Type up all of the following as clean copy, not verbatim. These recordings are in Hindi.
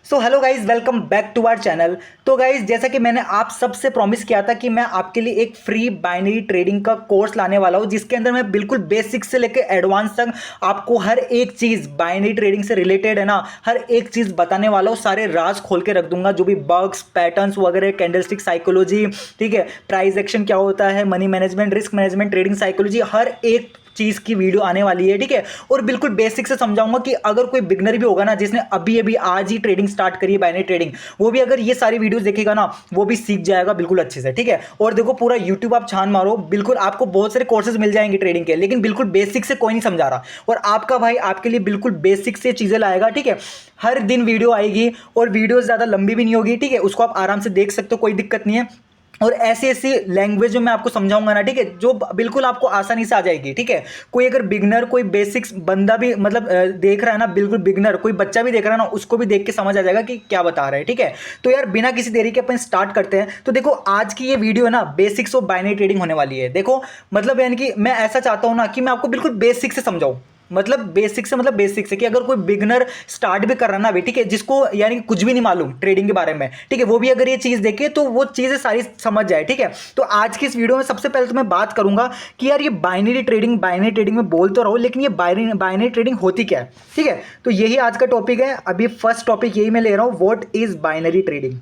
So hello guys, welcome back to our channel. तो गाइज, जैसा कि मैंने आप सबसे प्रॉमिस किया था कि मैं आपके लिए एक फ्री बाइनरी ट्रेडिंग का कोर्स लाने वाला हूं, जिसके अंदर मैं बिल्कुल बेसिक से लेकर एडवांस तक आपको हर एक चीज़ बाइनरी ट्रेडिंग से रिलेटेड है ना, हर एक चीज़ बताने वाला हूं। सारे राज खोल के रख दूंगा, जो भी बग्स, पैटर्न्स वगैरह, कैंडलस्टिक साइकोलॉजी, ठीक है, प्राइस एक्शन क्या होता है, money management, risk management, trading psychology, हर एक चीज़ की वीडियो आने वाली है। ठीक है, और बिल्कुल बेसिक से समझाऊंगा कि अगर कोई बिगनर भी होगा ना, जिसने अभी अभी आज ही ट्रेडिंग स्टार्ट करी है, बाइनरी ट्रेडिंग, वो भी अगर ये सारी वीडियोस देखेगा ना, वो भी सीख जाएगा बिल्कुल अच्छे से। ठीक है, और देखो पूरा यूट्यूब आप छान मारो, बिल्कुल आपको बहुत सारे कोर्सेज मिल जाएंगे ट्रेडिंग के, लेकिन बिल्कुल बेसिक से कोई नहीं समझा रहा। और आपका भाई आपके लिए बिल्कुल बेसिक से चीज़ें लाएगा। ठीक है, हर दिन वीडियो आएगी और वीडियो ज़्यादा लंबी भी नहीं होगी। ठीक है, उसको आप आराम से देख सकते हो, कोई दिक्कत नहीं है। और ऐसी ऐसी लैंग्वेज में मैं आपको समझाऊंगा ना, ठीक है, जो बिल्कुल आपको आसानी से आ जाएगी। ठीक है, कोई अगर बिगनर, कोई बेसिक्स बंदा भी मतलब देख रहा है ना, बिल्कुल बिगनर कोई बच्चा भी देख रहा है ना, उसको भी देख के समझ आ जाएगा कि क्या बता रहे हैं। ठीक है, तो यार बिना किसी देरी के अपन स्टार्ट करते हैं। तो देखो आज की ये वीडियो है ना, बेसिक्स ऑफ बाइनरी ट्रेडिंग होने वाली है। देखो मतलब यानी कि मैं ऐसा चाहता हूं ना कि मैं आपको बिल्कुल बेसिक से समझाऊं, मतलब बेसिक से कि अगर कोई बिगनर स्टार्ट भी कर रहा ना अभी, ठीक है, जिसको यानी कि कुछ भी नहीं मालूम ट्रेडिंग के बारे में, ठीक है, वो भी अगर ये चीज़ देखे तो वो चीज़ें सारी समझ जाए। ठीक है, तो आज की इस वीडियो में सबसे पहले तो मैं बात करूंगा कि यार ये बाइनरी ट्रेडिंग में बोल तो रहा हूं, लेकिन ये बाइनरी ट्रेडिंग होती क्या है। ठीक है, तो यही आज का टॉपिक है। अभी फर्स्ट टॉपिक यही मैं ले रहा हूं, व्हाट इज बाइनरी ट्रेडिंग।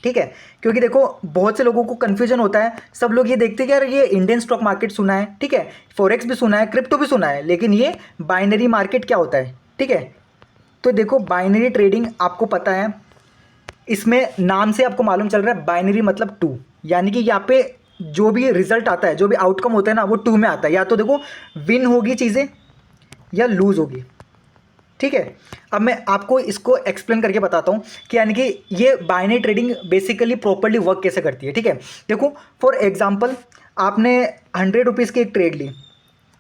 ठीक है, क्योंकि देखो बहुत से लोगों को कंफ्यूजन होता है। सब लोग ये देखते हैं कि यार ये इंडियन स्टॉक मार्केट सुना है, ठीक है, फॉरेक्स भी सुना है, क्रिप्टो भी सुना है, लेकिन ये बाइनरी मार्केट क्या होता है। ठीक है, तो देखो बाइनरी ट्रेडिंग आपको पता है, इसमें नाम से आपको मालूम चल रहा है बाइनरी मतलब टू, यानी कि यहाँ पे जो भी रिजल्ट आता है, जो भी आउटकम होता है ना, वो टू में आता है। या तो देखो विन होगी चीज़ें या लूज होगी। ठीक है, अब मैं आपको इसको एक्सप्लेन करके बताता हूँ कि यानी कि ये binary trading basically properly work कैसे करती है। ठीक है, देखो फॉर एग्जांपल आपने 100 रुपीज़ की एक ट्रेड ली।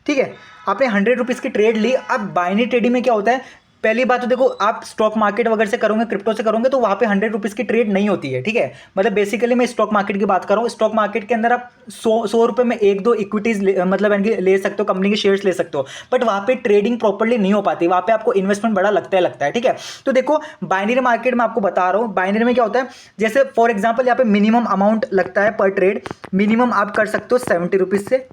ठीक है, आपने 100 रुपीज़ की ट्रेड ली। अब बाइनरी ट्रेडिंग में क्या होता है, पहली बात तो देखो आप स्टॉक मार्केट वगैरह से करोगे, क्रिप्टो से करोगे, तो वहाँ पे 100 रुपीज़ की ट्रेड नहीं होती है। ठीक है, मतलब बेसिकली मैं स्टॉक मार्केट की बात कर रहा हूँ। स्टॉक मार्केट के अंदर आप 100 रुपये में एक दो इक्विटीज मतलब यानी कि ले सकते हो, कंपनी के शेयर्स ले सकते हो, बट वहाँ पे ट्रेडिंग प्रॉपरली नहीं हो पाती, वहाँ पे आपको इन्वेस्टमेंट बड़ा लगता है। ठीक है, तो देखो बाइनरी मार्केट में आपको बता रहा हूँ, बाइनरी में क्या होता है, जैसे फॉर एग्जाम्पल यहाँ पे मिनिमम अमाउंट लगता है पर ट्रेड। मिनिमम आप कर सकते हो 70 रुपीज़ से।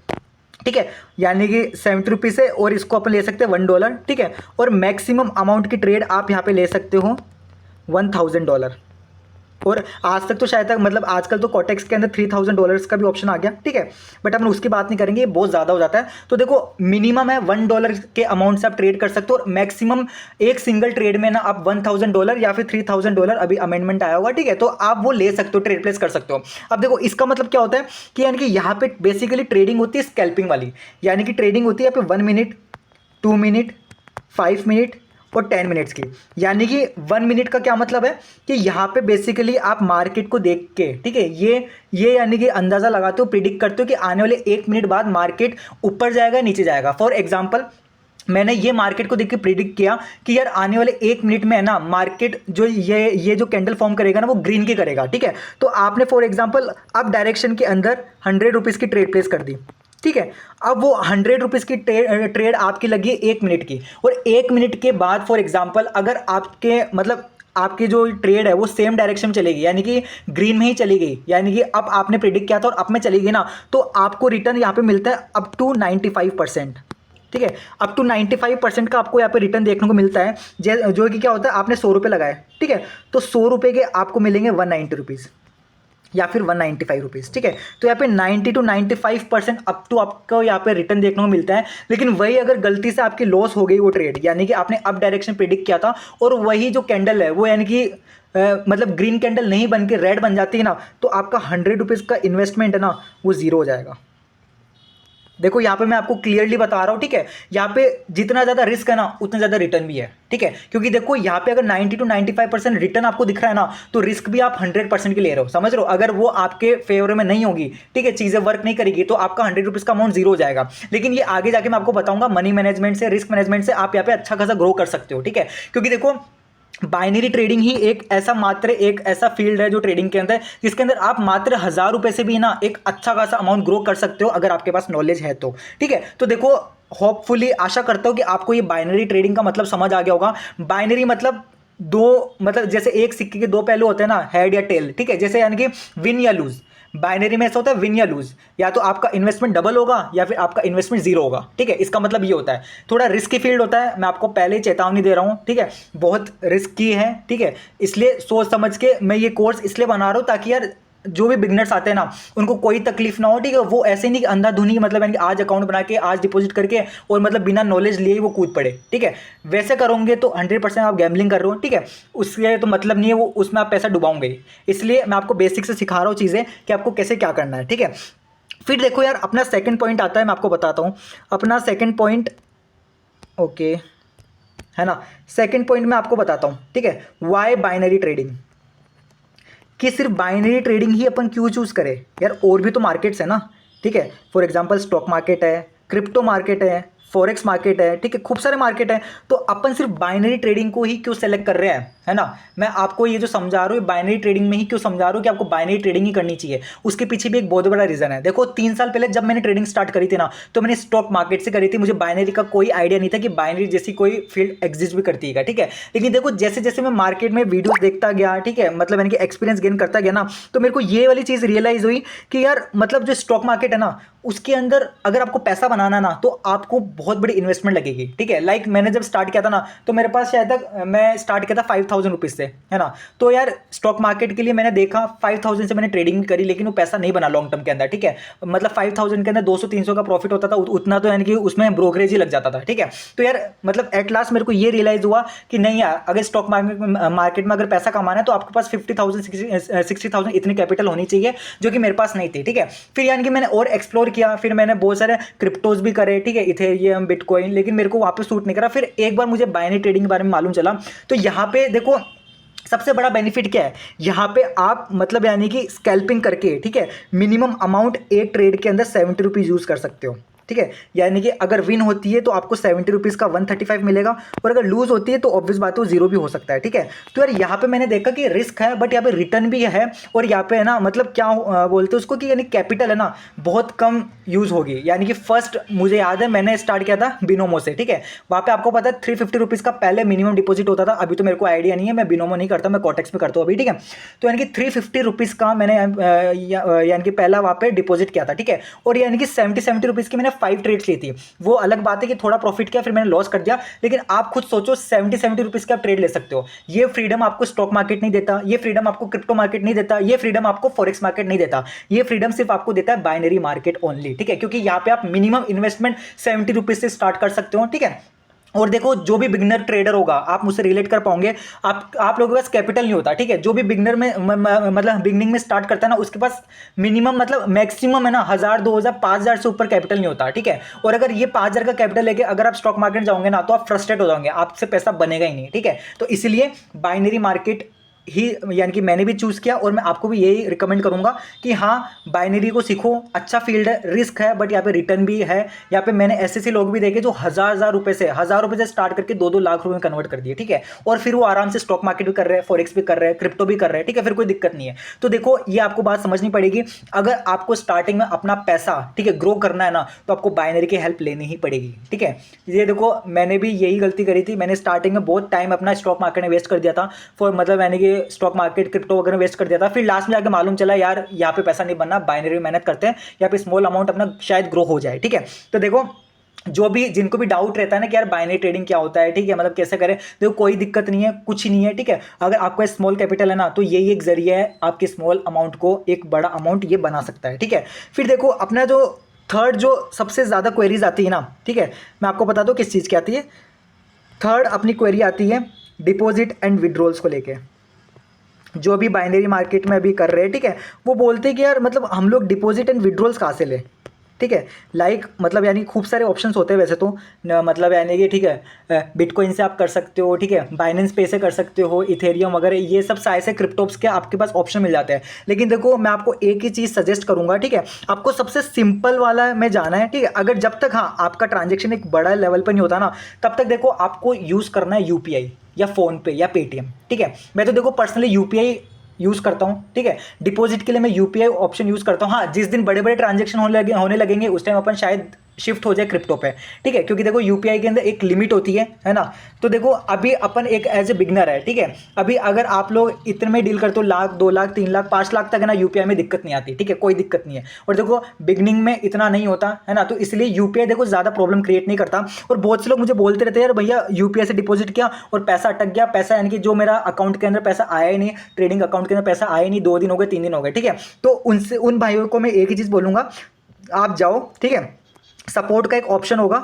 ठीक है, यानी कि 70 रुपीज़ है, और इसको अपन ले सकते हैं $1। ठीक है, और मैक्सिमम अमाउंट की ट्रेड आप यहाँ पे ले सकते हो $1000। और आज तक तो शायद तक मतलब आजकल तो कोटेक्स के अंदर $3000 का भी ऑप्शन आ गया। ठीक है, बट अपन उसकी बात नहीं करेंगे, ये बहुत ज़्यादा हो जाता है। तो देखो मिनिमम है $1 के अमाउंट से आप ट्रेड कर सकते हो, और मैक्सिमम एक सिंगल ट्रेड में ना आप $1000 या फिर $3000, अभी अमेंडमेंट आया होगा, ठीक है, तो आप वो ले सकते हो, ट्रेड प्लेस कर सकते हो। अब देखो इसका मतलब क्या होता है कि यानी कि यहाँ पे बेसिकली ट्रेडिंग होती है स्कैल्पिंग वाली, यानी कि ट्रेडिंग होती है यहाँ पे 1 मिनट, 2 मिनट, 5 मिनट और 10 मिनट्स की। यानी कि 1 मिनट का क्या मतलब है कि यहाँ पे बेसिकली आप मार्केट को देख के, ठीक है, ये यानी कि अंदाज़ा लगाते हो, प्रिडिक्ट करते हो कि आने वाले 1 मिनट बाद मार्केट ऊपर जाएगा नीचे जाएगा। फॉर एग्जाम्पल मैंने ये मार्केट को देख के प्रिडिक्ट किया कि यार आने वाले 1 मिनट में है ना, मार्केट जो ये जो कैंडल फॉर्म करेगा ना, वो ग्रीन की करेगा। ठीक है, तो आपने फॉर एग्जांपल अप डायरेक्शन के अंदर 100 रुपीज़ की ट्रेड प्लेस कर दी। ठीक है, अब वो 100 रुपीज़ की ट्रेड आपकी लगी 1 मिनट की, और 1 मिनट के बाद फॉर एग्जाम्पल अगर आपके मतलब आपकी जो ट्रेड है वो सेम डायरेक्शन में चलेगी, यानी कि ग्रीन में ही चली गई, यानी कि अब आपने प्रिडिक्ट किया था और अब में चली गई ना, तो आपको रिटर्न यहाँ पे मिलता है अप टू 95%। ठीक है, अप टू 95% का आपको यहाँ पे रिटर्न देखने को मिलता है। जो कि क्या होता है, आपने 100 रुपये लगाए, ठीक है, तो 100 रुपये के आपको मिलेंगे 190 रुपीज़ या फिर 195 रुपीज़। ठीक है, तो यहाँ पे 90 to 95% अप टू आपको यहाँ पे रिटर्न देखने को मिलता है। लेकिन वही अगर गलती से आपकी लॉस हो गई वो ट्रेड, यानी कि आपने अप डायरेक्शन प्रिडिक्ट किया था और वही जो कैंडल है वो यानी कि मतलब ग्रीन कैंडल नहीं बन के रेड बन जाती है ना, तो आपका 100 रुपीज़ का इन्वेस्टमेंट है ना, वो जीरो हो जाएगा। देखो यहाँ पे मैं आपको क्लियरली बता रहा हूँ। ठीक है, यहाँ पे जितना ज़्यादा रिस्क है ना, उतना ज़्यादा रिटर्न भी है। ठीक है, क्योंकि देखो यहाँ पे अगर 90 to 95% रिटर्न आपको दिख रहा है ना, तो रिस्क भी आप 100% की ले रहे हो, समझ रहे हो। अगर वो आपके फेवर में नहीं होगी, ठीक है, चीज़ें वर्क नहीं करेगी, तो आपका 100 रुपीज़ का अमाउंट जीरो हो जाएगा। लेकिन ये आगे जाके मैं आपको बताऊंगा, मनी मैनेजमेंट से, रिस्क मैनेजमेंट से आप यहाँ पे अच्छा खासा ग्रो कर सकते हो। ठीक है, क्योंकि देखो बाइनरी ट्रेडिंग ही एक ऐसा फील्ड है जो ट्रेडिंग के अंदर, जिसके अंदर आप मात्र 1000 रुपये से भी ना एक अच्छा खासा अमाउंट ग्रो कर सकते हो, अगर आपके पास नॉलेज है तो। ठीक है, तो देखो होपफुली आशा करता हूं कि आपको ये बाइनरी ट्रेडिंग का मतलब समझ आ गया होगा। बाइनरी मतलब दो मतलब जैसे एक सिक्के के दो पहलू होते हैं ना, हेड या टेल, ठीक है, जैसे यानी कि विन या लूज। बाइनरी में ऐसा होता है विन या लूज, या तो आपका इन्वेस्टमेंट डबल होगा या फिर आपका इन्वेस्टमेंट जीरो होगा, ठीक है। इसका मतलब ये होता है थोड़ा रिस्की फील्ड होता है, मैं आपको पहले ही चेतावनी दे रहा हूँ, ठीक है, बहुत रिस्की है, ठीक है। इसलिए सोच समझ के मैं ये कोर्स इसलिए बना रहा हूँ ताकि यार जो भी बिगनर्स आते हैं ना उनको कोई तकलीफ ना हो, ठीक है। वो ऐसे नहीं कि अंधाधुनी मतलब यानी कि आज अकाउंट बना के आज डिपॉजिट करके और मतलब बिना नॉलेज लिए ही वो कूद पड़े, ठीक है। वैसे करोगे तो 100% आप गैम्बलिंग कर रहे हो, ठीक है। उसके तो मतलब नहीं है वो, उसमें आप पैसा डुबाओगे ही। इसलिए मैं आपको बेसिक से सिखा रहा हूँ चीज़ें कि आपको कैसे क्या करना है, ठीक है। फिर देखो यार अपना सेकंड पॉइंट आता है, मैं आपको बताता हूँ अपना सेकंड पॉइंट। ओके, है ना। सेकंड पॉइंट मैं आपको बताता हूँ, ठीक है, वाई बाइनरी ट्रेडिंग, कि सिर्फ बाइनरी ट्रेडिंग ही अपन क्यों चूज करें यार, और भी तो मार्केट्स है ना, ठीक है। फॉर एग्जांपल स्टॉक मार्केट है, क्रिप्टो मार्केट है, फॉरेक्स मार्केट है, ठीक है, खूब सारे मार्केट है। तो अपन सिर्फ बाइनरी ट्रेडिंग को ही क्यों सेलेक्ट कर रहे हैं, है ना। मैं आपको ये जो समझा रहा हूँ बाइनरी ट्रेडिंग में ही क्यों समझा रहा हूँ कि आपको बाइनरी ट्रेडिंग ही करनी चाहिए, उसके पीछे भी एक बहुत बड़ा रीजन है। देखो 3 साल पहले जब मैंने ट्रेडिंग स्टार्ट करी थी ना, तो मैंने स्टॉक मार्केट से करी थी, मुझे बाइनरी का कोई आइडिया नहीं था कि बाइनरी जैसी कोई फील्ड एग्जिस्ट भी करती है, ठीक है। लेकिन देखो जैसे जैसे मैं मार्केट में वीडियोस देखता गया, ठीक है, मतलब यानी कि एक्सपीरियंस गेन करता गया ना, तो मेरे को ये वाली चीज़ रियलाइज हुई कि यार मतलब जो स्टॉक मार्केट है ना, उसके अंदर अगर आपको पैसा बनाना ना तो आपको बहुत बड़ी इन्वेस्टमेंट लगेगी, ठीक है। लाइक मैंने जब स्टार्ट किया था ना तो मेरे पास शायद तक मैं स्टार्ट किया था 5000 रुपीज़ से, है ना। तो यार स्टॉक मार्केट के लिए मैंने देखा 5000 से मैंने ट्रेडिंग करी, लेकिन वो पैसा नहीं बना लॉन्ग टर्म के अंदर, ठीक है। मतलब 5000 के अंदर 200-300 का प्रॉफिट होता था, उतना तो यानी कि उसमें ब्रोकरेज ही लग जाता था, ठीक है। तो यार मतलब एट लास्ट मेरे को ये रियलाइज हुआ कि नहीं यार, अगर स्टॉक मार्केट में अगर पैसा कमाना है तो आपके पास 50,000 60,000 इतनी कैपिटल होनी चाहिए, जो कि मेरे पास नहीं थी, ठीक है। फिर यानी कि मैंने और एक्सप्लोर किया, फिर मैंने बहुत सारे क्रिप्टोज भी करे, ठीक है, इथेरियम, बिटकॉइन, लेकिन मेरे को वापस सूट नहीं करा। फिर एक बार मुझे बाइनरी ट्रेडिंग के बारे में मालूम चला, तो यहाँ पे देखो सबसे बड़ा बेनिफिट क्या है, यहाँ पे आप मतलब यानी कि स्कैल्पिंग करके, ठीक है, मिनिमम अमाउंट एक ट्रेड के अंदर 70 रुपीज़ यूज़ कर सकते हो, ठीक है। यानी कि अगर विन होती है तो आपको 70 रुपीज़ का 135 मिलेगा, और अगर लूज होती है तो ऑब्वियस बात है वो जीरो भी हो सकता है, ठीक है। तो यार यहाँ पे मैंने देखा कि रिस्क है बट यहाँ पे रिटर्न भी है, और यहाँ पे है ना मतलब क्या बोलते हैं उसको कि यानी कैपिटल है ना बहुत कम यूज़ होगी। यानी कि फर्स्ट मुझे याद है मैंने स्टार्ट किया था बिनोमो से, ठीक है। वहाँ पे आपको पता है 350 रुपीज़ का पहले मिनिमम डिपॉजिट होता था, अभी तो मेरे को आइडिया नहीं है, मैं बिनोमो नहीं करता, मैं कॉटेक्स में करता हूँ अभी, ठीक है। तो यानी कि 350 रुपीज़ का मैंने यानी कि पहला वहाँ पे डिपॉजिट किया था, ठीक है। और यानी कि 70 रुपीज़ की मैंने 5 ट्रेड्स ली थी। वो अलग बात है कि थोड़ा प्रॉफिट किया फिर मैंने लॉस कर दिया, लेकिन आप खुद सोचो 70 रुपीज़ का आप ट्रेड ले सकते हो। ये फ्रीडम आपको स्टॉक मार्केट नहीं देता, ये फ्रीडम आपको क्रिप्टो मार्केट नहीं देता, ये फ्रीडम आपको फॉरेक्स मार्केट नहीं देता, ये फ्रीडम सिर्फ आपको देता है बाइनरी मार्केट ओनली, ठीक है। क्योंकि यहाँ पे आप मिनिमम इन्वेस्टमेंट 70 रुपीज़ से स्टार्ट कर सकते हो, ठीक है। और देखो जो भी बिगनर ट्रेडर होगा आप मुझसे रिलेट कर पाओगे, आप लोगों के पास कैपिटल नहीं होता, ठीक है। जो भी बिगनर में मतलब बिगनिंग में स्टार्ट करता है ना, उसके पास मिनिमम मतलब मैक्सिमम है ना 1000 2000 5000 से ऊपर कैपिटल नहीं होता, ठीक है। और अगर ये 5000 का कैपिटल लेके अगर आप स्टॉक मार्केट जाओगे ना तो आप फ्रस्ट्रेट हो जाओगे, आपसे पैसा बनेगा ही नहीं, ठीक है। तो इसलिए बाइनरी मार्केट ही यानी कि मैंने भी चूज़ किया, और मैं आपको भी यही रिकमेंड करूंगा कि हाँ बाइनरी को सीखो, अच्छा फील्ड है, रिस्क है बट यहाँ पे रिटर्न भी है। यहाँ पे मैंने ऐसे लोग भी देखे जो हज़ार रुपए से स्टार्ट करके 2-2 लाख रुपए में कन्वर्ट कर दिए, ठीक है। और फिर वो आराम से स्टॉक मार्केट भी कर रहे हैं, फॉरेक्स भी कर रहे हैं, क्रिप्टो भी कर रहे हैं, ठीक है, फिर कोई दिक्कत नहीं है। तो देखो ये आपको बात समझनी पड़ेगी, अगर आपको स्टार्टिंग में अपना पैसा, ठीक है, ग्रो करना है ना तो आपको बाइनरी की हेल्प लेनी ही पड़ेगी, ठीक है। ये देखो मैंने भी यही गलती करी थी, मैंने स्टार्टिंग में बहुत टाइम अपना स्टॉक मार्केट में वेस्ट कर दिया था, फॉर मतलब यानी कि स्टॉक मार्केट क्रिप्टो वगैरह वेस्ट कर दिया था। फिर लास्ट में जाकर मालूम चला यार यहाँ पे पैसा नहीं बनना, बाइनरी में मेहनत करते हैं, यहाँ पे स्मॉल अमाउंट अपना शायद ग्रो हो जाए, ठीक है। तो देखो जो भी जिनको भी डाउट रहता है ना कि यार बाइनरी ट्रेडिंग क्या होता है, ठीक है, मतलब कैसे करें, देखो कोई दिक्कत नहीं है, कुछ नहीं है, ठीक है। अगर आपका स्मॉल कैपिटल है ना तो यही एक जरिया है आपके स्मॉल अमाउंट को एक बड़ा अमाउंट ये बना सकता है, ठीक है। फिर देखो अपना जो थर्ड जो सबसे ज़्यादा क्वेरीज आती है ना, ठीक है, मैं आपको बता दूँ किस चीज़ की आती है। थर्ड अपनी क्वेरी आती है डिपॉजिट एंड विड्रॉल्स को लेके। जो भी बाइनरी मार्केट में अभी कर रहे हैं, ठीक है, वो बोलते हैं कि यार मतलब हम लोग डिपॉजिट एंड विड्रॉल्स कहाँ से लें, ठीक है। लाइक मतलब यानी खूब सारे ऑप्शंस होते हैं वैसे तो मतलब यानी कि ठीक है बिटकॉइन से आप कर सकते हो, ठीक है, बाइनेंस पे से कर सकते हो, इथेरियम वगैरह ये सब सारे से क्रिप्टोप्स के आपके पास ऑप्शन मिल जाते हैं। लेकिन देखो मैं आपको एक ही चीज़ सजेस्ट करूंगा, ठीक है, आपको सबसे सिंपल वाला में जाना है, ठीक है। अगर जब तक हाँ आपका ट्रांजेक्शन एक बड़ा लेवल पर नहीं होता ना, तब तक देखो आपको यूज़ करना है यूपीआई या फ़ोनपे या पेटीएम, ठीक है। मैं तो देखो पर्सनली यूपीआई यूज़ करता हूँ, ठीक है। डिपॉजिट के लिए मैं यूपीआई ऑप्शन यूज़ करता हूँ। हाँ जिस दिन बड़े बड़े ट्रांजेक्शन होने लगेंगे उस टाइम अपन शायद शिफ्ट हो जाए क्रिप्टो पे, ठीक है, क्योंकि देखो यूपीआई के अंदर एक लिमिट होती है ना। तो देखो अभी अपन एक एज ए बिगनर है, ठीक है, अभी अगर आप लोग इतने में डील करते हो, लाख 2 लाख 3 लाख 5 लाख तक है ना, यूपीआई में दिक्कत नहीं आती, ठीक है, कोई दिक्कत नहीं है। और देखो बिगनिंग में इतना नहीं होता है ना, तो इसलिए यूपीआई देखो ज़्यादा प्रॉब्लम क्रिएट नहीं करता। और बहुत से लोग मुझे बोलते रहते हैं यार भैया यूपीआई से डिपॉजिट किया और पैसा अटक गया, पैसा यानी कि जो मेरा अकाउंट के अंदर पैसा आया ही नहीं, ट्रेडिंग अकाउंट के अंदर पैसा आया ही नहीं, 2 दिन हो गए 3 दिन हो गए, ठीक है। तो उनसे उन भाइयों को मैं एक ही चीज़ बोलूँगा, आप जाओ, ठीक है, सपोर्ट का एक ऑप्शन होगा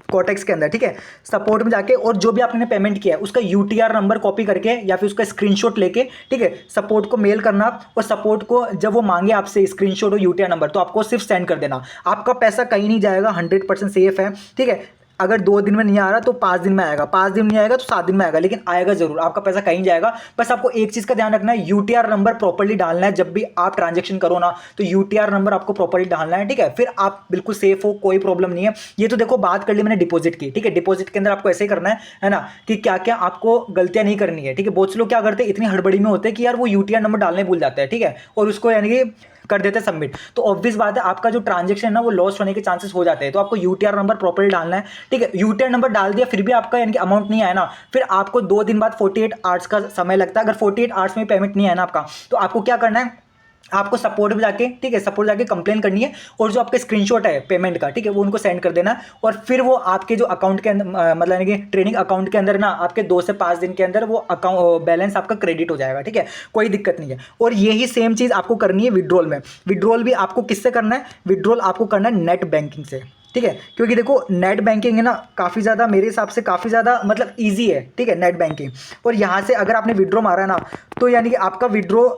कोटेक्स के अंदर, ठीक है, सपोर्ट में जाके और जो भी आपने पेमेंट किया है उसका यूटीआर नंबर कॉपी करके या फिर उसका स्क्रीनशॉट लेके, ठीक है, सपोर्ट को मेल करना। और सपोर्ट को जब वो मांगे आपसे स्क्रीनशॉट और यूटीआर नंबर, तो आपको सिर्फ सेंड कर देना, आपका पैसा कहीं नहीं जाएगा, 100% सेफ है, ठीक है। अगर 2 दिन में नहीं आ रहा तो 5 दिन में आएगा, 5 दिन में नहीं आएगा तो 7 दिन में आएगा, लेकिन आएगा जरूर, आपका पैसा कहीं जाएगा। बस आपको एक चीज़ का ध्यान रखना है, यूटीआर नंबर प्रॉपर्ली डालना है, जब भी आप ट्रांजेक्शन करो ना तो यूटीआर नंबर आपको प्रॉपर्ली डालना है, ठीक है, फिर आप बिल्कुल सेफ हो, कोई प्रॉब्लम नहीं है। ये तो देखो बात कर ली मैंने डिपॉजिट की, ठीक है, डिपॉजिट के अंदर आपको ऐसे ही करना है ना, कि क्या क्या आपको गलतियां नहीं करनी है, ठीक है। बहुत से लोग क्या करते हैं, इतनी हड़बड़ी में होते हैं कि यार वो यूटीआर नंबर डालने भूल जाते हैं, ठीक है, और उसको यानी कि कर देते हैं सबमिट, तो ऑब्वियस बात है आपका जो ट्रांजेक्शन है ना वो लॉस होने के चांसेस हो जाते हैं। तो आपको यूटीआर नंबर प्रॉपर्ली डालना है, ठीक है। यूटीआर नंबर डाल दिया फिर भी आपका यानी कि अमाउंट नहीं आया ना, फिर आपको 2 दिन बाद 48 आवर्स का समय लगता है। अगर 48 आवर्स में पेमेंट नहीं आया ना आपका, तो आपको क्या करना है, आपको सपोर्ट में जाके, ठीक है, सपोर्ट जाके कंप्लेन करनी है, और जो आपका स्क्रीनशॉट है पेमेंट का, ठीक है, वो उनको सेंड कर देना। और फिर वो आपके जो अकाउंट के अंदर मतलब यानी कि ट्रेडिंग अकाउंट के अंदर ना आपके 2 से 5 दिन के अंदर वो अकाउंट बैलेंस आपका क्रेडिट हो जाएगा, ठीक है, कोई दिक्कत नहीं है। और यही सेम चीज़ आपको करनी है विड्रॉल में। विड्रॉल भी आपको किससे करना है, विड्रॉल आपको करना है नेट बैंकिंग से, ठीक है, क्योंकि देखो नेट बैंकिंग है ना काफ़ी ज़्यादा, मेरे हिसाब से काफ़ी ज़्यादा मतलब ईजी है, ठीक है, नेट बैंकिंग। और यहाँ से अगर आपने विड्रॉ मारा है ना, तो यानी कि आपका विड्रॉ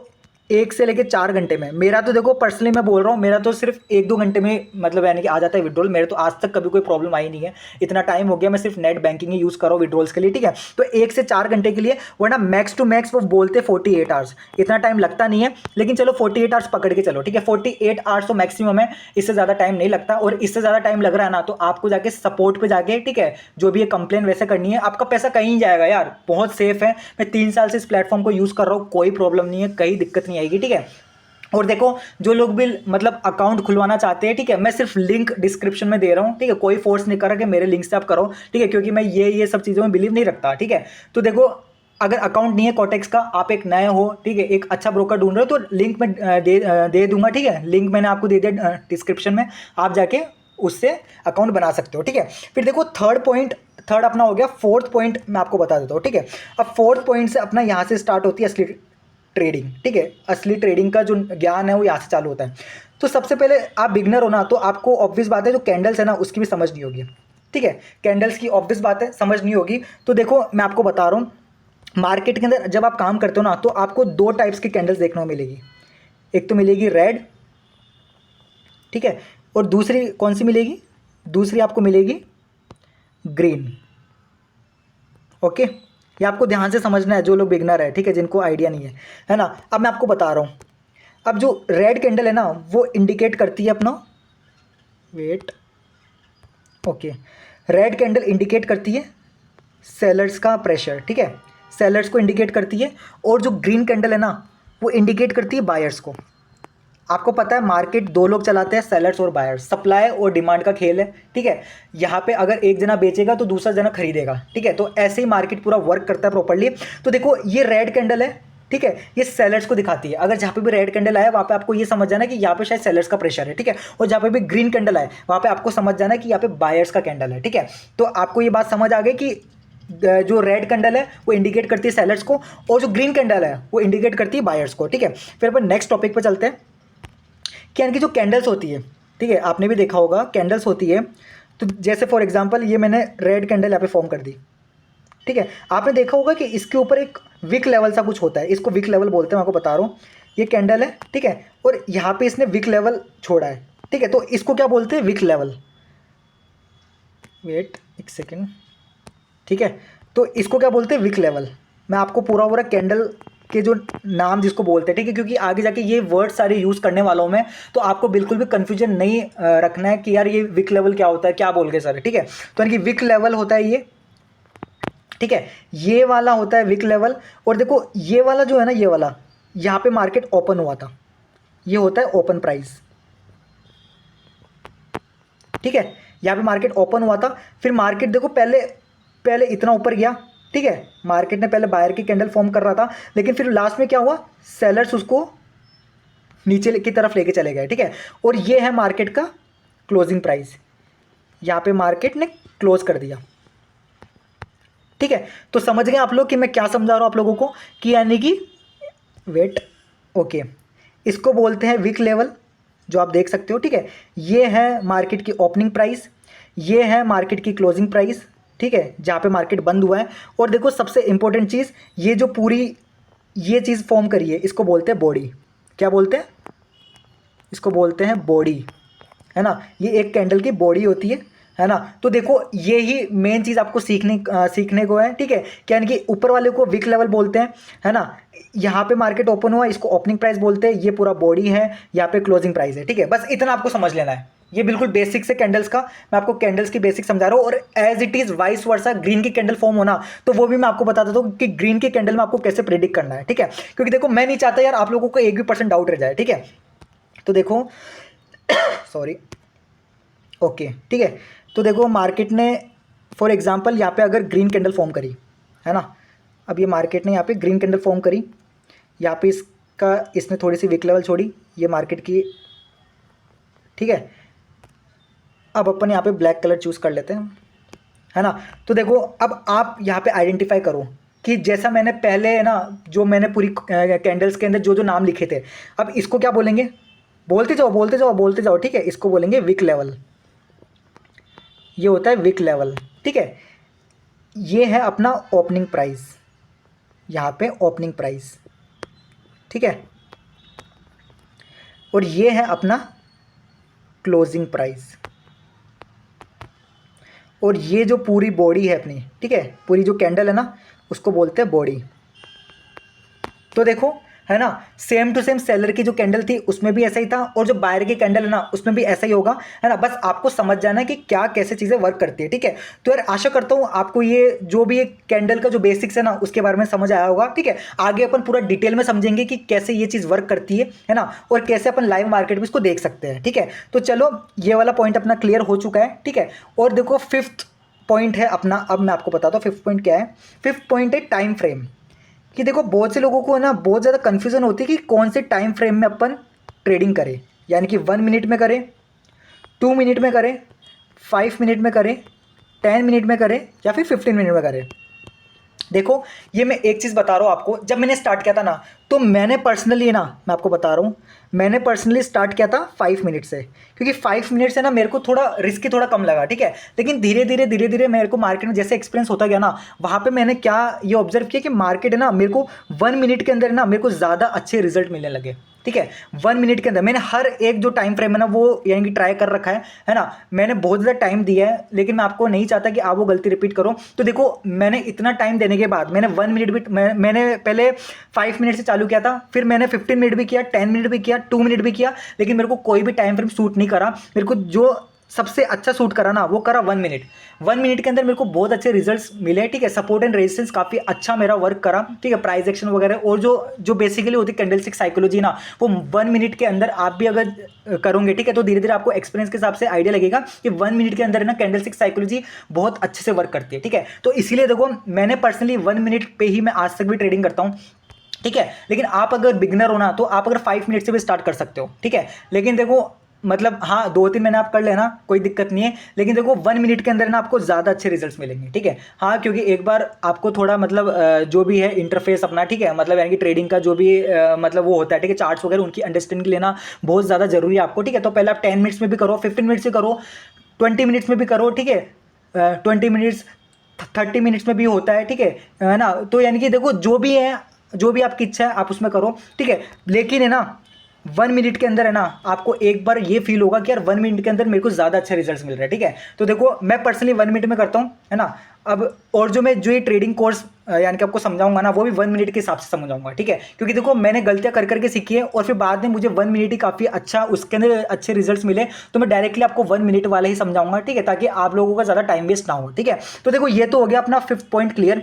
1 से लेकर 4 घंटे में, मेरा तो देखो पर्सनली मैं बोल रहा हूँ, मेरा तो सिर्फ 1-2 घंटे में मतलब यानी कि आ जाता है विड्रॉल। मेरे तो आज तक कभी कोई प्रॉब्लम आई नहीं है, इतना टाइम हो गया मैं सिर्फ नेट बैंकिंग ही यूज़ कर रहा हूँ विड्रॉल्स के लिए, ठीक है। तो 1 से 4 घंटे के लिए, वरना मैक्स टू मैक्स वो बोलते 48 आवर्स, इतना टाइम लगता नहीं है, लेकिन चलो 48 आवर्स पकड़ के चलो, ठीक है, 48 आवर्स तो मैक्सिमम है, इससे ज़्यादा टाइम नहीं लगता। और इससे ज़्यादा टाइम लग रहा है ना, तो आपको जाके सपोर्ट पर जाके, ठीक है, जो भी ये कंप्लेन वैसे करनी है, आपका पैसा कहीं जाएगा यार, बहुत सेफ है। मैं 3 साल से इस प्लेटफॉर्म को यूज़ कर रहा हूँ, कोई प्रॉब्लम नहीं है, कहीं दिक्कत नहीं आएगी, ठीक है। और देखो जो लोग भी मतलब अकाउंट खुलवाना चाहते हैं, ठीक है, मैं सिर्फ लिंक डिस्क्रिप्शन में दे रहा हूँ, ठीक है, कोई फोर्स नहीं कर रहा कि मेरे लिंक से आप करो, ठीक है, क्योंकि मैं ये सब चीज़ों में बिलीव नहीं रखता, ठीक है। तो देखो अगर अकाउंट नहीं है कोटेक्स का, आप एक नए हो, ठीक है, एक अच्छा ब्रोकर ढूंढ रहे हो, तो लिंक में दे दूंगा, ठीक है, लिंक मैंने आपको दे दिया डिस्क्रिप्शन में, आप जाके उससे अकाउंट बना सकते हो, ठीक है। फिर देखो थर्ड अपना हो गया। फोर्थ पॉइंट मैं आपको बता देता हूँ, ठीक है। अब फोर्थ पॉइंट से अपना यहाँ से स्टार्ट होती है असली ट्रेडिंग, ठीक है, असली ट्रेडिंग का जो ज्ञान है वो यहाँ से चालू होता है। तो सबसे पहले आप बिगनर हो ना, तो आपको ऑब्वियस बात है जो कैंडल्स है ना उसकी भी समझ नहीं होगी, ठीक है, कैंडल्स की ऑब्वियस बात है समझ नहीं होगी। तो देखो मैं आपको बता रहा हूँ, मार्केट के अंदर जब आप काम करते हो ना, तो आपको 2 टाइप्स की कैंडल्स देखने को मिलेगी। एक तो मिलेगी रेड, ठीक है, और दूसरी कौन सी मिलेगी, दूसरी आपको मिलेगी ग्रीन, ओके। ये आपको ध्यान से समझना है जो लोग बिगनर है, ठीक है, जिनको आइडिया नहीं है ना। अब मैं आपको बता रहा हूँ, अब जो रेड कैंडल है ना वो इंडिकेट करती है अपना, wait, okay, red candle indicate करती है सेलर्स का प्रेशर, ठीक है, सेलर्स को इंडिकेट करती है। और जो ग्रीन कैंडल है ना वो इंडिकेट करती है बायर्स को। आपको पता है मार्केट 2 लोग चलाते हैं, सेलर्स और बायर्स, सप्लाई और डिमांड का खेल है, ठीक है। यहाँ पे अगर एक जना बेचेगा तो दूसरा जना खरीदेगा, ठीक है, तो ऐसे ही मार्केट पूरा वर्क करता है प्रॉपर्ली। तो देखो ये रेड कैंडल है, ठीक है, ये सेलर्स को दिखाती है। अगर जहाँ पे भी रेड कैंडल आया वहाँ पे आपको ये समझ जाना है कि यहाँ पे शायद सेलर्स का प्रेशर है, ठीक है, और जहाँ पे भी ग्रीन कैंडल आए वहाँ पे आपको समझ जाना है कि यहाँ पे बायर्स का कैंडल है, ठीक है। तो आपको ये बात समझ आ गई कि जो रेड कैंडल है वो इंडिकेट करती है सेलर्स को, और जो ग्रीन कैंडल है वो इंडिकेट करती है बायर्स को, ठीक है। फिर अपन नेक्स्ट टॉपिक पर चलते हैं कि इनकी जो कैंडल्स होती है, ठीक है, आपने भी देखा होगा कैंडल्स होती है। तो जैसे फॉर एग्जांपल ये मैंने रेड कैंडल यहाँ पे फॉर्म कर दी, ठीक है, आपने देखा होगा कि इसके ऊपर एक विक लेवल सा कुछ होता है, इसको विक लेवल बोलते हैं, मैं आपको बता रहा हूँ। ये कैंडल है, ठीक है, और यहाँ पे इसने विक लेवल छोड़ा है, ठीक है, तो इसको क्या बोलते हैं, विक लेवल। वेट एक सेकेंड, ठीक है, तो इसको क्या बोलते हैं, विक लेवल। मैं आपको पूरा कैंडल के जो नाम जिसको बोलते हैं, ठीक है, क्योंकि आगे जाके ये वर्ड सारे यूज़ करने वाला हूँ मैं, तो आपको बिल्कुल भी कन्फ्यूजन नहीं रखना है कि यार ये विक लेवल क्या होता है, क्या बोल गए सर, ठीक है। तो यानी कि विक लेवल होता है ये, ठीक है, ये वाला होता है विक लेवल। और देखो ये वाला जो है ना, ये वाला यहाँ पे मार्केट ओपन हुआ था, ये होता है ओपन प्राइस, ठीक है, यहाँ पे मार्केट ओपन हुआ था, फिर मार्केट देखो पहले इतना ऊपर गया, ठीक है, मार्केट ने पहले बायर की कैंडल फॉर्म कर रहा था, लेकिन फिर लास्ट में क्या हुआ, सेलर्स उसको नीचे की तरफ लेके चले गए, ठीक है। और ये है मार्केट का क्लोजिंग प्राइस, यहाँ पे मार्केट ने क्लोज कर दिया, ठीक है। तो समझ गए आप लोग कि मैं क्या समझा रहा हूँ आप लोगों को, कि यानी कि वेट, ओके, इसको बोलते हैं विक लेवल, जो आप देख सकते हो, ठीक है। ये है मार्केट की ओपनिंग प्राइस, ये है मार्केट की क्लोजिंग प्राइस, ठीक है, जहाँ पे मार्केट बंद हुआ है। और देखो सबसे इंपॉर्टेंट चीज़, ये जो पूरी ये चीज़ फॉर्म करी है, इसको बोलते हैं बॉडी। क्या बोलते हैं? इसको बोलते हैं बॉडी, है ना। ये एक कैंडल की बॉडी होती है ना। तो देखो ये ही मेन चीज़ आपको सीखने को है, ठीक है। क्या यानी कि ऊपर वाले को विक लेवल बोलते हैं, है ना। यहाँ पे मार्केट ओपन हुआ, इसको ओपनिंग प्राइस बोलते हैं, ये पूरा बॉडी है, यहाँ पे क्लोजिंग प्राइस है, ठीक है। बस इतना आपको समझ लेना है, ये बिल्कुल बेसिक से कैंडल्स का, मैं आपको कैंडल्स की बेसिक समझा रहा हूँ। और as it is vice versa, green की कैंडल फॉर्म होना, तो वो भी मैं आपको बता देता हूँ कि ग्रीन की कैंडल में आपको कैसे प्रेडिक्ट करना है, ठीक है। क्योंकि देखो मैं नहीं चाहता यार आप लोगों को एक भी % डाउट रह जाए, ठीक है। तो देखो सॉरी, ओके, ठीक है। तो देखो मार्केट ने फॉर एग्जांपल यहाँ पे अगर ग्रीन कैंडल फॉर्म करी, है ना, अब ये मार्केट ने यहाँ पे ग्रीन कैंडल फॉर्म करी, यहाँ पे इसने थोड़ी सी विक लेवल छोड़ी, ये मार्केट की, ठीक है। अब अपन यहाँ पे ब्लैक कलर चूज़ कर लेते हैं, है ना। तो देखो अब आप यहाँ पे आइडेंटिफाई करो कि जैसा मैंने पहले, है ना, जो मैंने पूरी कैंडल्स के अंदर जो जो नाम लिखे थे, अब इसको क्या बोलेंगे, बोलते जाओ बोलते जाओ बोलते जाओ, ठीक है। इसको बोलेंगे विक लेवल, ये होता है विक लेवल, ठीक है। ये है अपना ओपनिंग प्राइस, यहाँ पे ओपनिंग प्राइस, ठीक है। और ये है अपना क्लोजिंग प्राइस, और ये जो पूरी बॉडी है अपनी, ठीक है, पूरी जो कैंडल है ना, उसको बोलते हैं बॉडी। तो देखो, है ना, सेम टू सेम सेलर की जो कैंडल थी उसमें भी ऐसा ही था, और जो बायर की कैंडल है ना उसमें भी ऐसा ही होगा, है ना। बस आपको समझ जाना है कि क्या कैसे चीज़ें वर्क करती है, ठीक है। तो यार आशा करता हूँ आपको ये जो भी एक कैंडल का जो बेसिक्स है ना उसके बारे में समझ आया होगा, ठीक है। आगे अपन पूरा डिटेल में समझेंगे कि कैसे ये चीज़ वर्क करती है ना, और कैसे अपन लाइव मार्केट में इसको देख सकते हैं, ठीक है। तो चलो ये वाला पॉइंट अपना क्लियर हो चुका है, ठीक है। और देखो फिफ्थ पॉइंट है अपना, अब मैं आपको बताता हूँ फिफ्थ पॉइंट क्या है। फिफ्थ पॉइंट है टाइम फ्रेम, कि देखो बहुत से लोगों को ना बहुत ज़्यादा कन्फ्यूज़न होती है कि कौन से टाइम फ्रेम में अपन ट्रेडिंग करें, यानी कि 1 मिनट में करें, 2 मिनट में करें, 5 मिनट में करें, 10 मिनट में करें, या फिर 15 मिनट में करें। देखो ये मैं एक चीज़ बता रहा हूँ आपको, जब मैंने स्टार्ट किया था ना, तो मैंने पर्सनली ना, मैं आपको बता रहा हूँ, मैंने पर्सनली स्टार्ट किया था 5 मिनट से, क्योंकि 5 मिनट से ना मेरे को थोड़ा रिस्की थोड़ा कम लगा, ठीक है। लेकिन धीरे धीरे मेरे को मार्केट में जैसे एक्सपीरियंस होता गया ना, वहाँ पे मैंने क्या ये ऑब्जर्व किया कि मार्केट है ना, मेरे को 1 मिनट के अंदर ना मेरे को ज़्यादा अच्छे रिजल्ट मिलने लगे, ठीक है। 1 मिनट के अंदर मैंने हर एक जो टाइम फ्रेम है ना वो यानी कि ट्राई कर रखा है ना। मैंने बहुत ज़्यादा टाइम दिया है, लेकिन मैं आपको नहीं चाहता कि आप वो गलती रिपीट करो। तो देखो मैंने इतना टाइम देने के बाद मैंने 1 मिनट भी, मैंने पहले 5 मिनट से चालू किया था, फिर मैंने 15 मिनट भी किया, 10 मिनट भी किया, 2 मिनट भी किया, लेकिन मेरे को कोई भी टाइम फ्रेम सूट नहीं करा। मेरे को जो सबसे अच्छा सूट करा ना वो करा 1 मिनट। 1 मिनट के अंदर मेरे को बहुत अच्छे रिजल्ट्स मिले, ठीक है। सपोर्ट एंड रेजिस्टेंस काफ़ी अच्छा मेरा वर्क करा, ठीक है। प्राइस एक्शन वगैरह और जो बेसिकली होती है कैंडलस्टिक साइकोलॉजी ना, वो 1 मिनट के अंदर आप भी अगर करोगे, ठीक है, तो धीरे धीरे आपको एक्सपीरियंस के हिसाब से आइडिया लगेगा कि 1 मिनट के अंदर ना कैंडलस्टिक साइकोलॉजी बहुत अच्छे से वर्क करती है, ठीक है। तो इसीलिए देखो मैंने पर्सनली 1 मिनट पे ही मैं आज तक भी ट्रेडिंग करता हूँ, ठीक है। लेकिन आप अगर बिगनर हो ना, तो आप अगर 5 मिनट से भी स्टार्ट कर सकते हो, ठीक है। लेकिन देखो मतलब हाँ 2-3 महीने आप कर लेना, कोई दिक्कत नहीं है, लेकिन देखो 1 मिनट के अंदर ना आपको ज़्यादा अच्छे रिजल्ट्स मिलेंगे, ठीक है। हाँ क्योंकि एक बार आपको थोड़ा मतलब जो भी है इंटरफेस अपना, ठीक है, मतलब यानी कि ट्रेडिंग का जो भी मतलब वो होता है, ठीक है, चार्ट्स वगैरह उनकी अंडरस्टैंडिंग लेना बहुत ज़्यादा जरूरी है आपको, ठीक है। तो पहले आप 10 मिनट्स में भी करो, 15 मिनट्स से करो, 20 मिनट्स में भी करो, ठीक है, 20 मिनट्स 30 मिनट्स में भी होता है, ठीक है ना। तो यानी कि देखो जो भी है, जो भी आपकी इच्छा है आप उसमें करो, ठीक है। लेकिन है ना 1 मिनट के अंदर है ना आपको एक बार ये फील होगा कि यार 1 मिनट के अंदर मेरे को ज़्यादा अच्छे रिजल्ट्स मिल रहे हैं, ठीक है। तो देखो मैं पर्सनली 1 मिनट में करता हूँ, है ना। अब और जो ये ट्रेडिंग कोर्स यानी कि आपको समझाऊंगा ना, वो भी 1 मिनट के हिसाब से समझाऊंगा, ठीक है। क्योंकि देखो मैंने गलतियां कर करके सीखी है, और फिर बाद में मुझे 1 मिनट ही काफ़ी अच्छा उसके अंदर अच्छे रिजल्ट्स मिले, तो मैं डायरेक्टली आपको 1 मिनट वाला ही समझाऊंगा, ठीक है, ताकि आप लोगों का ज़्यादा टाइम वेस्ट ना हो, ठीक है। तो देखो ये तो हो गया अपना 5th पॉइंट क्लियर।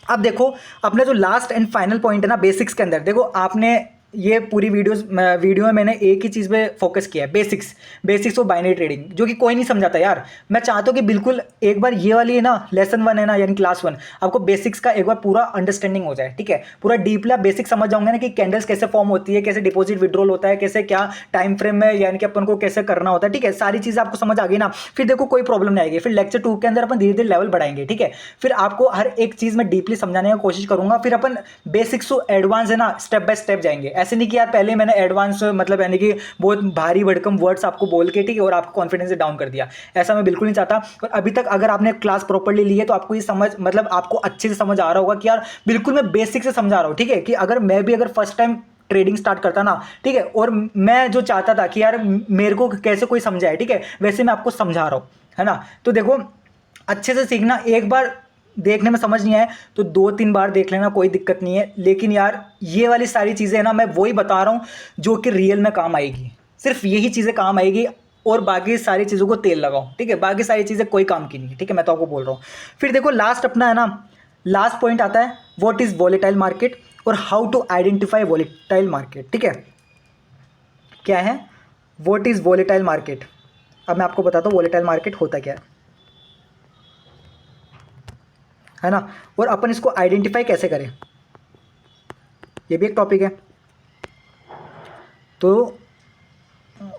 अब देखो अपना जो लास्ट एंड फाइनल पॉइंट है ना बेसिक्स के अंदर, देखो आपने ये पूरी वीडियो में मैंने एक ही चीज़ पे फोकस किया है, बेसिक्स ऑफ बाइनरी ट्रेडिंग, जो कि कोई नहीं समझाता यार। मैं चाहता हूँ कि बिल्कुल एक बार ये वाली है ना लेसन 1 है ना, यानी क्लास 1, आपको बेसिक्स का एक बार पूरा अंडरस्टैंडिंग हो जाए, ठीक है। पूरा डीपली आप बेसिक समझ जाओगे ना कि कैंडल्स कैसे फॉर्म होती है, कैसे डिपॉजिट विड्रॉल होता है, कैसे क्या टाइम फ्रेम में यानी कि अपन को कैसे करना होता है, ठीक है। सारी चीज़ें आपको समझ आ गई ना, फिर देखो कोई प्रॉब्लम नहीं आएगी। फिर लेक्चर 2 के अंदर अपन धीरे धीरे लेवल बढ़ाएंगे, ठीक है। फिर आपको हर एक चीज़ में डीपली समझाने की कोशिश करूंगा। फिर अपन बेसिक्स टू एडवांस है ना स्टेप बाय स्टेप जाएंगे। ऐसे नहीं कि यार पहले मैंने एडवांस मतलब यानी कि बहुत भारी भड़कम वर्ड्स आपको बोल के, ठीक है, और आपको कॉन्फिडेंस डाउन कर दिया, ऐसा मैं बिल्कुल नहीं चाहता। और अभी तक अगर आपने क्लास प्रॉपर्ली ली है तो आपको ये समझ मतलब आपको अच्छे से समझ आ रहा होगा कि यार बिल्कुल मैं बेसिक से समझा रहा हूँ, ठीक है। कि अगर मैं भी अगर फर्स्ट टाइम ट्रेडिंग स्टार्ट करता ना, ठीक है, और मैं जो चाहता था कि यार मेरे को कैसे कोई समझाए, ठीक है, वैसे मैं आपको समझा रहा हूँ, है ना। तो देखो अच्छे से सीखना, एक बार देखने में समझ नहीं आए तो 2-3 बार देख लेना, कोई दिक्कत नहीं है। लेकिन यार ये वाली सारी चीज़ें है ना, मैं वही बता रहा हूँ जो कि रियल में काम आएगी, सिर्फ यही चीज़ें काम आएगी, और बाकी सारी चीज़ों को तेल लगाओ, ठीक है। बाकी सारी चीज़ें कोई काम की नहीं है, ठीक है, मैं तो आपको बोल रहा हूँ। फिर देखो लास्ट अपना है ना, लास्ट पॉइंट आता है व्हाट इज़ वॉलेटाइल मार्केट और how to identify volatile market, ठीक है। क्या है व्हाट इज़ वॉलेटाइल मार्केट? अब मैं आपको बताता हूँ वॉलेटाइल मार्केट होता क्या है ना, और अपन इसको आइडेंटिफाई कैसे करें, ये भी एक टॉपिक है। तो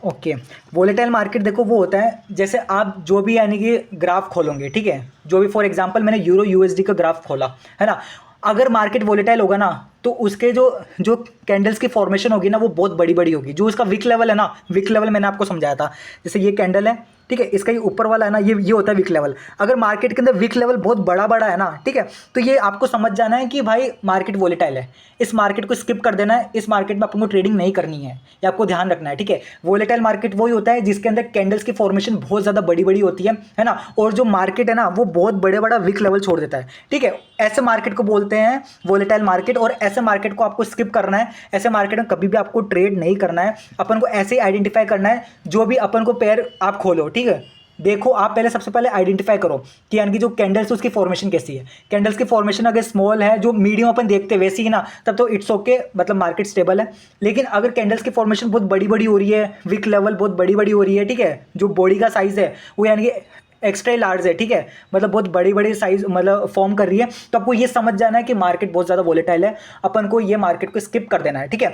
ओके, वोलेटाइल मार्केट देखो वो होता है जैसे आप जो भी यानी कि ग्राफ खोलोगे, ठीक है, जो भी फॉर एग्जांपल मैंने यूरो यूएसडी का ग्राफ खोला, है ना। अगर मार्केट वोलेटाइल होगा ना तो उसके जो जो कैंडल्स की फॉर्मेशन होगी ना वो बहुत बड़ी बड़ी होगी। जो उसका विक लेवल है ना, विक लेवल मैंने आपको समझाया था, जैसे ये कैंडल है, ठीक है, इसका ये ऊपर वाला है ना, ये होता है विक लेवल। अगर मार्केट के अंदर विक लेवल बहुत बड़ा बड़ा है ना, ठीक है, तो ये आपको समझ जाना है कि भाई मार्केट वोलेटाइल है, इस मार्केट को स्किप कर देना है, इस मार्केट में आपको ट्रेडिंग नहीं करनी है, ये आपको ध्यान रखना है, ठीक है। वोलेटाइल मार्केट वही होता है जिसके अंदर कैंडल्स की फॉर्मेशन बहुत ज़्यादा बड़ी बड़ी होती है ना, और जो मार्केट है ना वो बहुत बड़े बड़ा विक लेवल छोड़ देता है, ठीक है। ऐसे मार्केट को बोलते हैं वोलेटाइल मार्केट, और ऐसे मार्केट को आपको स्किप करना है। ऐसे मार्केट में कभी भी आपको ट्रेड नहीं करना है, अपन को ऐसे ही आइडेंटिफाई करना है। जो भी अपन को पेयर आप खोलो, ठीक है, देखो आप पहले सबसे पहले आइडेंटिफाई करो कि यानी कि जो कैंडल्स है उसकी फॉर्मेशन कैसी है। कैंडल्स की फॉर्मेशन अगर स्मॉल है, जो मीडियम अपन देखते हैं वैसी ही ना, तब तो इट्स ओके, मतलब मार्केट स्टेबल है। लेकिन अगर कैंडल्स की फॉर्मेशन बहुत बड़ी बड़ी हो रही है, विक लेवल बहुत बड़ी बड़ी हो रही है, ठीक है, जो बॉडी का साइज है वो यानी कि एक्स्ट्रा लार्ज है, ठीक है, मतलब बहुत बड़ी बड़ी साइज मतलब फॉर्म कर रही है, तो आपको ये समझ जाना है कि मार्केट बहुत ज़्यादा वोलेटाइल है, अपन को ये मार्केट को स्किप कर देना है, ठीक है।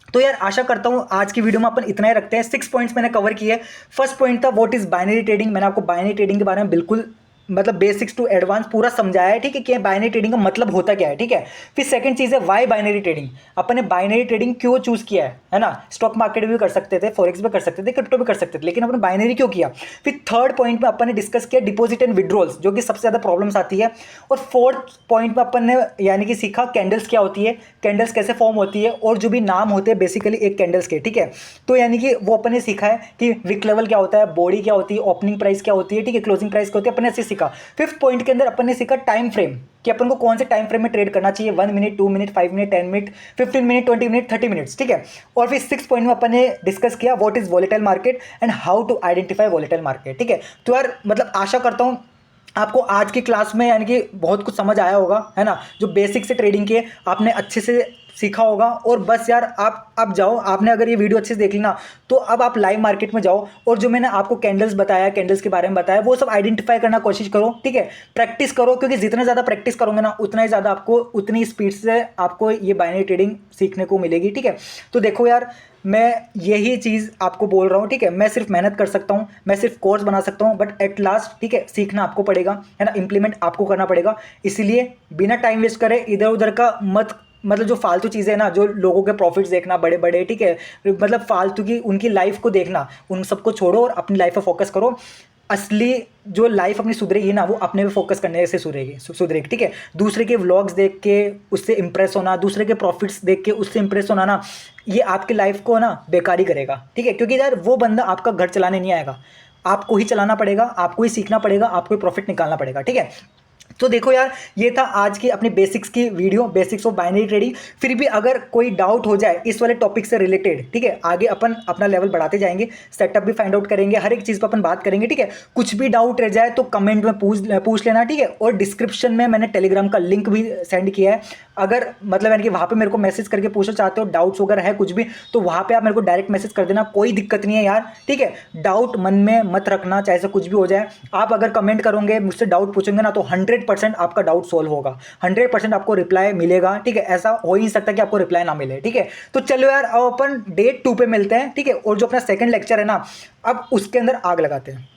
तो यार आशा करता हूं आज की वीडियो में अपन इतना ही रखते हैं। 6 पॉइंट्स मैंने कवर किए। फर्स्ट पॉइंट था व्हाट इज बाइनरी ट्रेडिंग, मैंने आपको बाइनरी ट्रेडिंग के बारे में बिल्कुल मतलब बेसिक्स टू एडवांस पूरा समझाया है, ठीक है, कि बाइनरी ट्रेडिंग का मतलब होता क्या है, ठीक है। फिर सेकंड चीज़ है वाई बाइनरी ट्रेडिंग, अपन ने बाइनरी ट्रेडिंग क्यों चूज किया है ना। स्टॉक मार्केट भी कर सकते थे, फॉरेक्स भी कर सकते थे, क्रिप्टो भी कर सकते थे, लेकिन अपन बाइनरी क्यों किया। फिर थर्ड पॉइंट में अपन ने डिस्कस किया डिपॉजिट एंड विड्रॉल्स, जो कि सबसे ज़्यादा प्रॉब्लम्स आती है। और फोर्थ पॉइंट में अपन ने यानी कि सीखा कैंडल्स क्या होती है, कैंडल्स कैसे फॉर्म होती है, और जो भी नाम होते हैं बेसिकली एक कैंडल्स के, ठीक है। तो यानी कि वो अपन ने सीखा है कि विक लेवल क्या होता है, बॉडी क्या होती है, ओपनिंग प्राइस क्या होती है, ठीक है, क्लोजिंग प्राइस क्या होती है, अपन ने ऐसे सीखा। फिफ्थ पॉइंट के अंदर अपन ने सीखा टाइम फ्रेम, कि अपन को कौन से टाइम फ्रेम में ट्रेड करना चाहिए, 1 minute, 2 minute, 5 minute, 10 minute, 15 minute, 20 minute, 30 minutes, ठीक है। और फिर 6 पॉइंट में अपन ने डिस्कस किया what is volatile market and how to identify volatile market, ठीक है। तो यार मतलब आशा करता हूं आपको आज की क्लास में यानी कि बहुत कुछ समझ आया होगा, है ना। जो बेसिक से ट्रेडिंग के आपने अच्छे से सीखा होगा। और बस यार आप अब जाओ, आपने अगर ये वीडियो अच्छे से देख ली ना तो अब आप लाइव मार्केट में जाओ, और जो मैंने आपको कैंडल्स बताया, कैंडल्स के बारे में बताया, वो सब आइडेंटिफाई करना कोशिश करो, ठीक है। प्रैक्टिस करो, क्योंकि जितना ज़्यादा प्रैक्टिस करोगे ना उतना ही ज़्यादा आपको उतनी स्पीड से आपको ये बाइनरी ट्रेडिंग सीखने को मिलेगी, ठीक है। तो देखो यार मैं यही चीज़ आपको बोल रहा हूँ, ठीक है। मैं सिर्फ मेहनत कर सकता हूँ, मैं सिर्फ कोर्स बना सकता हूँ, बट एट लास्ट, ठीक है, सीखना आपको पड़ेगा, है ना, इंप्लीमेंट आपको करना पड़ेगा। इसीलिए बिना टाइम वेस्ट करे इधर उधर का मत, मतलब जो फालतू चीज़ें हैं ना, जो लोगों के प्रॉफिट्स देखना बड़े बड़े, ठीक है, मतलब फालतू की उनकी लाइफ को देखना, उन सबको छोड़ो और अपनी लाइफ पर फोकस करो। असली जो लाइफ अपनी सुधरेगी ना वो अपने पे फोकस करने से सुधरेगी, ठीक है। दूसरे के व्लॉग्स देख के उससे इंप्रेस होना, दूसरे के प्रॉफिट्स देख के उससे इंप्रेस होना ना, ये आपकी लाइफ को ना बेकारी करेगा, ठीक है। क्योंकि यार वो बंदा आपका घर चलाने नहीं आएगा, आपको ही चलाना पड़ेगा, आपको ही सीखना पड़ेगा, आपको ही प्रॉफिट निकालना पड़ेगा, ठीक है। तो देखो यार ये था आज की अपनी बेसिक्स की video, basics of binary trading. फिर भी अगर कोई डाउट हो जाए इस वाले टॉपिक से रिलेटेड, ठीक है, आगे अपन अपना लेवल बढ़ाते जाएंगे, सेटअप भी फाइंड आउट करेंगे, हर एक चीज़ पर अपन बात करेंगे, ठीक है। कुछ भी डाउट रह जाए तो कमेंट में पूछ लेना, ठीक है। और डिस्क्रिप्शन में मैंने टेलीग्राम का लिंक भी सेंड किया है, अगर मतलब यानी कि वहाँ पे मेरे को मैसेज करके पूछना चाहते हो, डाउट्स वगैरह है कुछ भी, तो वहाँ पे आप मेरे को डायरेक्ट मैसेज कर देना, कोई दिक्कत नहीं है यार, ठीक है। डाउट मन में मत रखना, चाहे से कुछ भी हो जाए। आप अगर कमेंट करोगे, मुझसे डाउट पूछेंगे ना, तो 100% आपका डाउट सॉल्व होगा, 100% आपको रिप्लाई मिलेगा, ठीक है। ऐसा हो ही नहीं सकता कि आपको रिप्लाई ना मिले, ठीक है। तो चलो यार, अब अपन डे 2 पे मिलते हैं, ठीक है। और जो अपना सेकंड लेक्चर है ना, अब उसके अंदर आग लगाते हैं।